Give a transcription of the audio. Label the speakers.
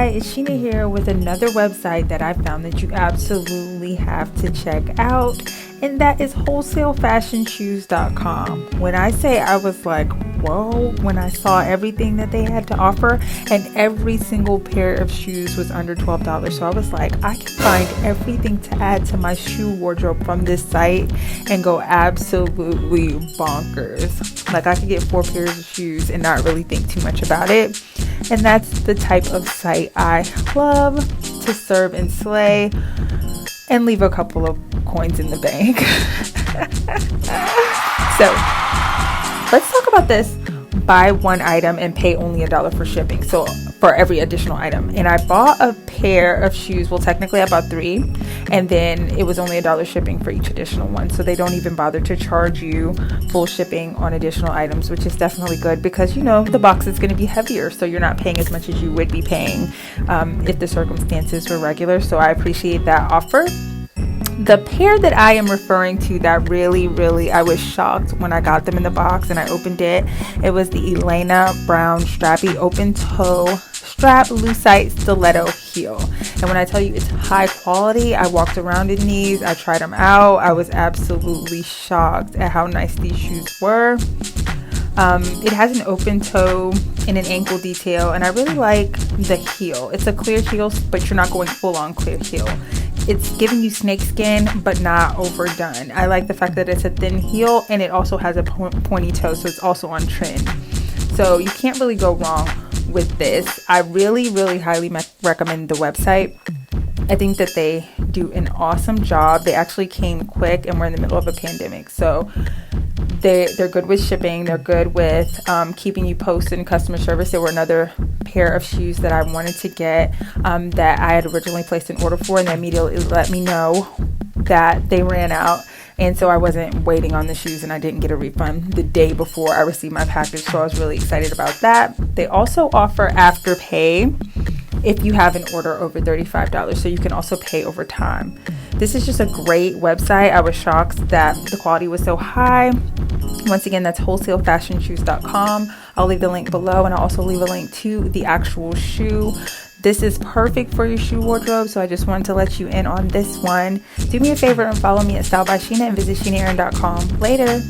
Speaker 1: Hi, it's Sheena here with another website that I found that you absolutely have to check out, and that is wholesaleFashionShoes.com. When I say I was like, whoa, when I saw everything that they had to offer, and every single pair of shoes was under $12. So I was like, I can find everything to add to my shoe wardrobe from this site and go absolutely bonkers. Like I could get 4 pairs of shoes and not really think too much about it. And that's the type of site I love to serve and slay and leave a couple of coins in the bank. So let's talk about this. Buy one item and pay only $1 for shipping. So for every additional item. And I bought a pair of shoes. Well, technically I bought 3, and then it was only $1 shipping for each additional one. So they don't even bother to charge you full shipping on additional items, which is definitely good because, you know, the box is going to be heavier. So you're not paying as much as you would be paying if the circumstances were regular. So I appreciate that offer. The pair that I am referring to that really, I was shocked when I got them in the box and I opened it. It was the Elena brown strappy open toe strap Lucite Stiletto heel. And when I tell you it's high quality, I walked around in these, I tried them out. I was absolutely shocked at how nice these shoes were. It has an open toe and an ankle detail, and I really like the heel. It's a clear heel, but you're not going full on clear heel. It's giving you snakeskin, but not overdone. I like the fact that it's a thin heel and it also has a pointy toe, so it's also on trend. So you can't really go wrong with this. I really highly recommend the website. I think that they do an awesome job. They actually came quick and we're in the middle of a pandemic. So they're good with shipping. They're good with keeping you posted in customer service. There were another pair of shoes that I wanted to get that I had originally placed an order for, and they immediately let me know that they ran out. And so I wasn't waiting on the shoes and I didn't get a refund the day before I received my package. So I was really excited about that. They also offer Afterpay if you have an order over $35. So you can also pay over time. This is just a great website. I was shocked that the quality was so high. Once again, that's wholesaleFashionShoes.com. I'll leave the link below, and I'll also leave a link to the actual shoe. This is perfect for your shoe wardrobe, so I just wanted to let you in on this one. Do me a favor and follow me at StyleBySheena and visit SheenaAaron.com. Later.